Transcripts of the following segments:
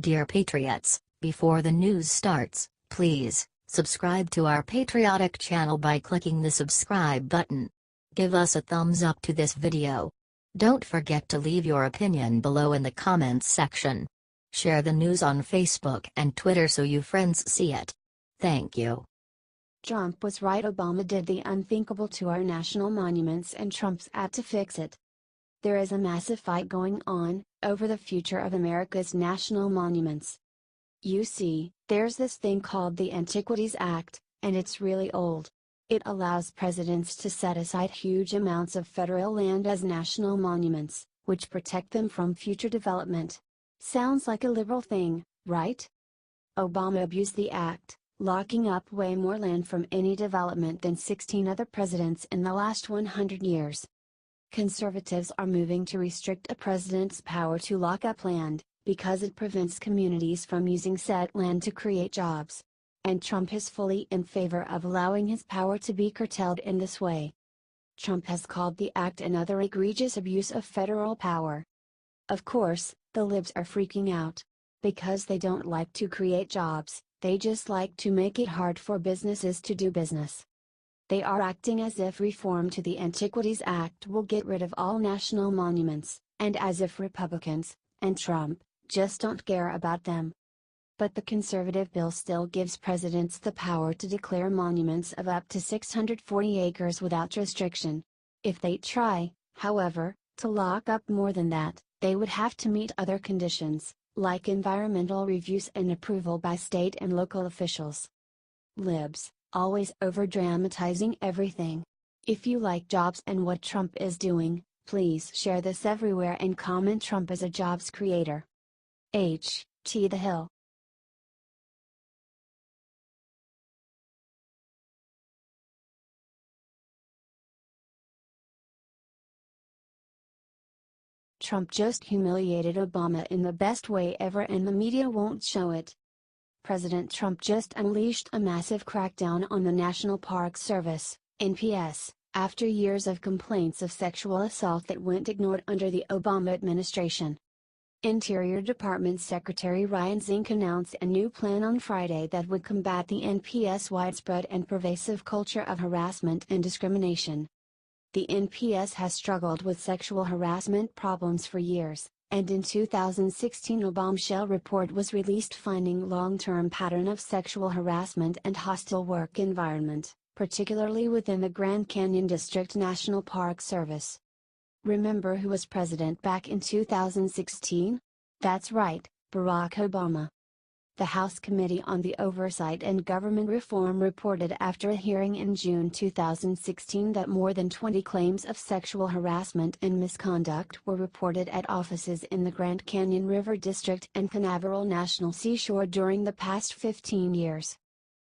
Dear Patriots, before the news starts, please subscribe to our patriotic channel by clicking the subscribe button. Give us a thumbs up to this video. Don't forget to leave your opinion below in the comments section. Share the news on Facebook and Twitter so you friends see it. Thank you. Trump was right. Obama did the unthinkable to our national monuments and Trump's out to fix it. There is a massive fight going on over the future of America's national monuments. You see, there's this thing called the Antiquities Act, and it's really old. It allows presidents to set aside huge amounts of federal land as national monuments, which protect them from future development. Sounds like a liberal thing, right? Obama abused the act, locking up way more land from any development than 16 other presidents in the last 100 years. Conservatives are moving to restrict a president's power to lock up land, because it prevents communities from using said land to create jobs. And Trump is fully in favor of allowing his power to be curtailed in this way. Trump has called the act another egregious abuse of federal power. Of course, the libs are freaking out. Because they don't like to create jobs, they just like to make it hard for businesses to do business. They are acting as if reform to the Antiquities Act will get rid of all national monuments, and as if Republicans, and Trump, just don't care about them. But the conservative bill still gives presidents the power to declare monuments of up to 640 acres without restriction. If they try, however, to lock up more than that, they would have to meet other conditions, like environmental reviews and approval by state and local officials. Libs, always over-dramatizing everything. If you like jobs and what Trump is doing, please share this everywhere and comment Trump as a jobs creator. H.T. The Hill. Trump just humiliated Obama in the best way ever and the media won't show it. President Trump just unleashed a massive crackdown on the National Park Service, NPS, after years of complaints of sexual assault that went ignored under the Obama administration. Interior Department Secretary Ryan Zinke announced a new plan on Friday that would combat the NPS widespread and pervasive culture of harassment and discrimination. The NPS has struggled with sexual harassment problems for years, and in 2016 a bombshell report was released finding long-term pattern of sexual harassment and hostile work environment, particularly within the Grand Canyon District National Park Service. Remember who was president back in 2016? That's right, Barack Obama. The House Committee on the Oversight and Government Reform reported after a hearing in June 2016 that more than 20 claims of sexual harassment and misconduct were reported at offices in the Grand Canyon River District and Canaveral National Seashore during the past 15 years.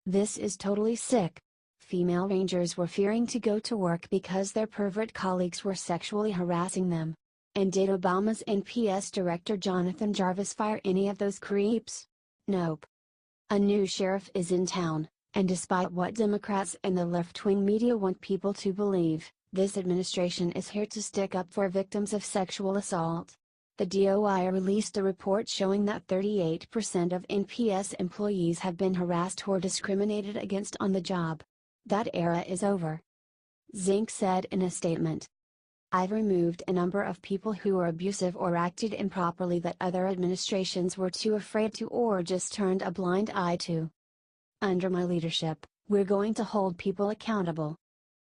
This is totally sick. Female rangers were fearing to go to work because their pervert colleagues were sexually harassing them. And did Obama's NPS director Jonathan Jarvis fire any of those creeps? Nope. A new sheriff is in town, and despite what Democrats and the left-wing media want people to believe, this administration is here to stick up for victims of sexual assault. The DOI released a report showing that 38% of NPS employees have been harassed or discriminated against on the job. That era is over. Zinke said in a statement. I've removed a number of people who were abusive or acted improperly that other administrations were too afraid to or just turned a blind eye to. Under my leadership, we're going to hold people accountable.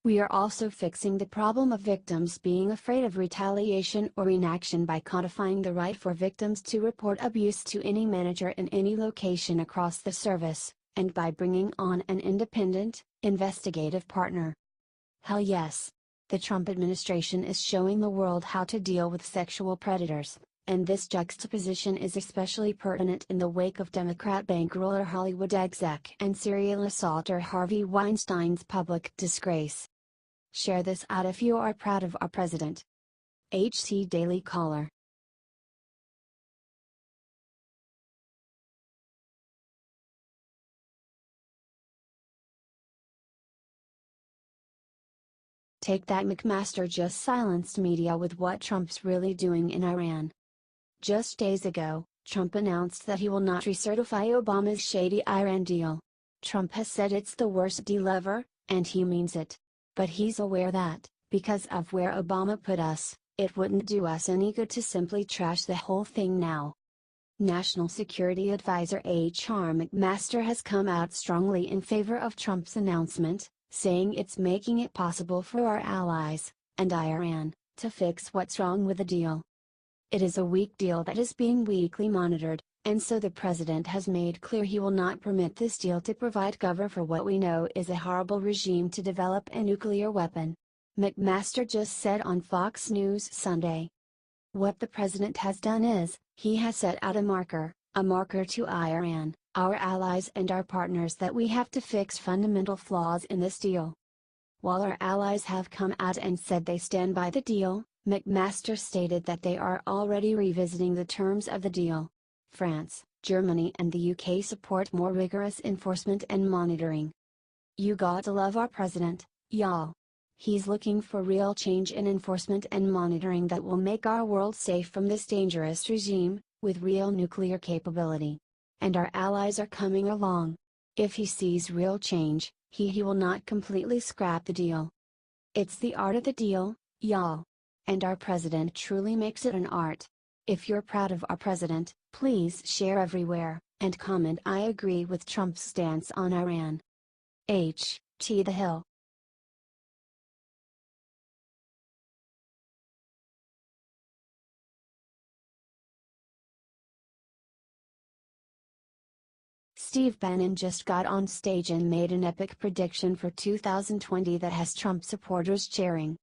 We are also fixing the problem of victims being afraid of retaliation or inaction by codifying the right for victims to report abuse to any manager in any location across the service, and by bringing on an independent, investigative partner. Hell yes! The Trump administration is showing the world how to deal with sexual predators, and this juxtaposition is especially pertinent in the wake of Democrat bankroller Hollywood exec and serial assaulter Harvey Weinstein's public disgrace. Share this out if you are proud of our president. HC Daily Caller. Take that, McMaster just silenced media with what Trump's really doing in Iran. Just days ago, Trump announced that he will not recertify Obama's shady Iran deal. Trump has said it's the worst deal ever, and he means it. But he's aware that, because of where Obama put us, it wouldn't do us any good to simply trash the whole thing now. National Security Advisor H.R. McMaster has come out strongly in favor of Trump's announcement, saying it's making it possible for our allies, and Iran, to fix what's wrong with the deal. It is a weak deal that is being weekly monitored, and so the president has made clear he will not permit this deal to provide cover for what we know is a horrible regime to develop a nuclear weapon. McMaster just said on Fox News Sunday. What the president has done is, he has set out a marker to Iran, our allies and our partners, that we have to fix fundamental flaws in this deal. While our allies have come out and said they stand by the deal, McMaster stated that they are already revisiting the terms of the deal. France, Germany and the UK support more rigorous enforcement and monitoring. You gotta love our president, y'all. He's looking for real change in enforcement and monitoring that will make our world safe from this dangerous regime, with real nuclear capability. And our allies are coming along. If he sees real change, he will not completely scrap the deal. It's the art of the deal, y'all. And our president truly makes it an art. If you're proud of our president, please share everywhere, and comment I agree with Trump's stance on Iran. H.T. The Hill. Steve Bannon just got on stage and made an epic prediction for 2020 that has Trump supporters cheering.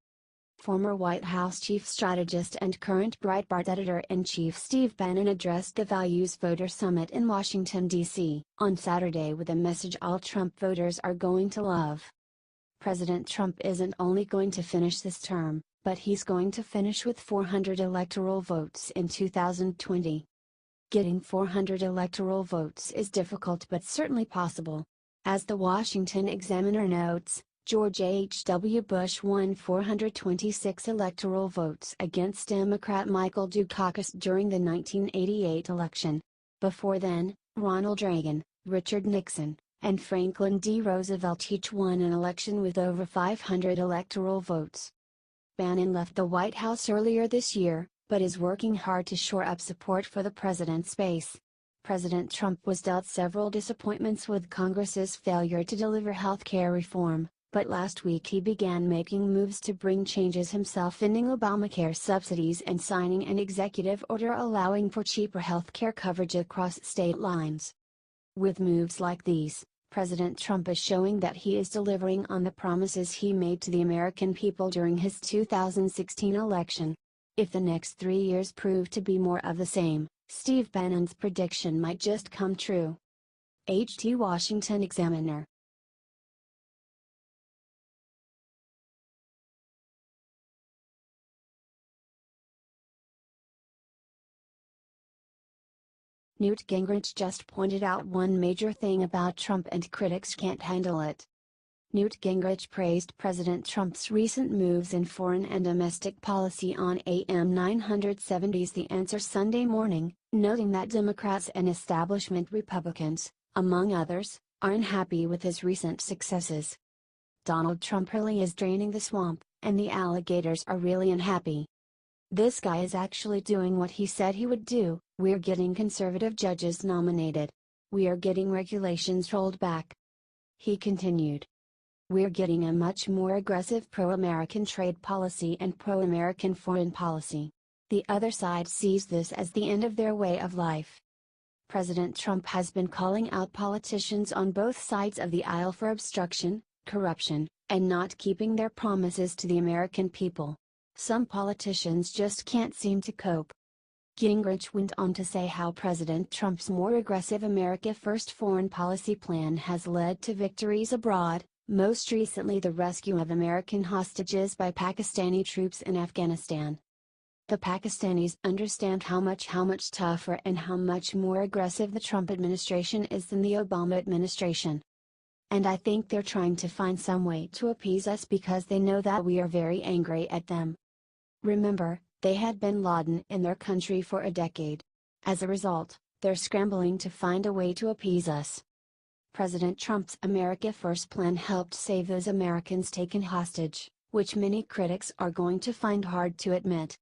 Former White House chief strategist and current Breitbart editor-in-chief Steve Bannon addressed the Values Voter Summit in Washington, D.C., on Saturday with a message all Trump voters are going to love. President Trump isn't only going to finish this term, but he's going to finish with 400 electoral votes in 2020. Getting 400 electoral votes is difficult but certainly possible. As the Washington Examiner notes, George H. W. Bush won 426 electoral votes against Democrat Michael Dukakis during the 1988 election. Before then, Ronald Reagan, Richard Nixon, and Franklin D. Roosevelt each won an election with over 500 electoral votes. Bannon left the White House earlier this year, but is working hard to shore up support for the president's base. President Trump was dealt several disappointments with Congress's failure to deliver health care reform, but last week he began making moves to bring changes himself, ending Obamacare subsidies and signing an executive order allowing for cheaper health care coverage across state lines. With moves like these, President Trump is showing that he is delivering on the promises he made to the American people during his 2016 election. If the next 3 years prove to be more of the same, Steve Bannon's prediction might just come true. H.T. Washington Examiner. Newt Gingrich just pointed out one major thing about Trump and critics can't handle it. Newt Gingrich praised President Trump's recent moves in foreign and domestic policy on AM 970's The Answer Sunday morning, noting that Democrats and establishment Republicans, among others, are unhappy with his recent successes. Donald Trump really is draining the swamp, and the alligators are really unhappy. This guy is actually doing what he said he would do. We're getting conservative judges nominated. We are getting regulations rolled back. He continued. We're getting a much more aggressive pro-American trade policy and pro-American foreign policy. The other side sees this as the end of their way of life. President Trump has been calling out politicians on both sides of the aisle for obstruction, corruption, and not keeping their promises to the American people. Some politicians just can't seem to cope. Gingrich went on to say how President Trump's more aggressive America First foreign policy plan has led to victories abroad, most recently the rescue of American hostages by Pakistani troops in Afghanistan. The Pakistanis understand how much tougher and how much more aggressive the Trump administration is than the Obama administration. And I think they're trying to find some way to appease us because they know that we are very angry at them. Remember, they had bin Laden in their country for a decade. As a result, they're scrambling to find a way to appease us. President Trump's America First plan helped save those Americans taken hostage, which many critics are going to find hard to admit.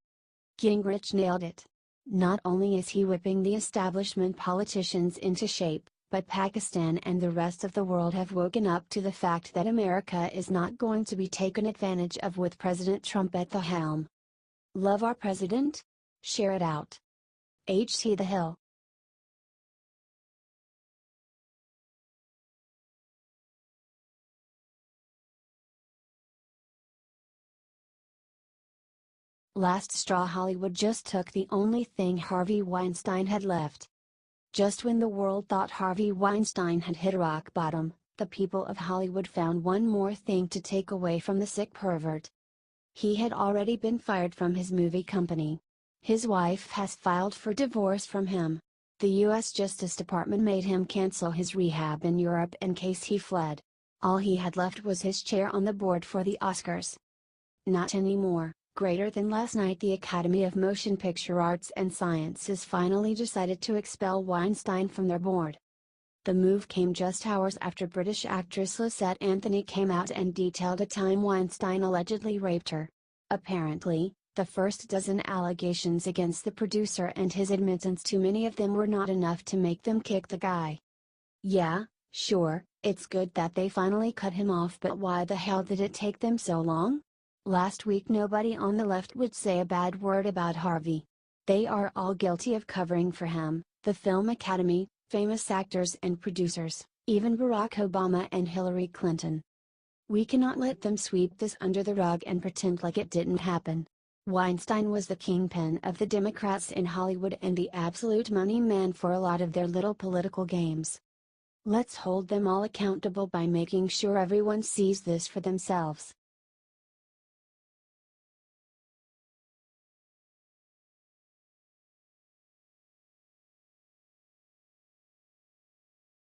Gingrich nailed it. Not only is he whipping the establishment politicians into shape, but Pakistan and the rest of the world have woken up to the fact that America is not going to be taken advantage of with President Trump at the helm. Love our president? Share it out. HT The Hill. Last straw. Hollywood just took the only thing Harvey Weinstein had left. Just when the world thought Harvey Weinstein had hit rock bottom, the people of Hollywood found one more thing to take away from the sick pervert. He had already been fired from his movie company. His wife has filed for divorce from him. The U.S. Justice Department made him cancel his rehab in Europe in case he fled. All he had left was his chair on the board for the Oscars. Not anymore. Greater than last night, the Academy of Motion Picture Arts and Sciences finally decided to expel Weinstein from their board. The move came just hours after British actress Lisette Anthony came out and detailed a time Weinstein allegedly raped her. Apparently, the first dozen allegations against the producer and his admittance to many of them were not enough to make them kick the guy. Yeah, sure, it's good that they finally cut him off, but why the hell did it take them so long? Last week nobody on the left would say a bad word about Harvey. They are all guilty of covering for him, the film academy, famous actors and producers, even Barack Obama and Hillary Clinton. We cannot let them sweep this under the rug and pretend like it didn't happen. Weinstein was the kingpin of the Democrats in Hollywood and the absolute money man for a lot of their little political games. Let's hold them all accountable by making sure everyone sees this for themselves.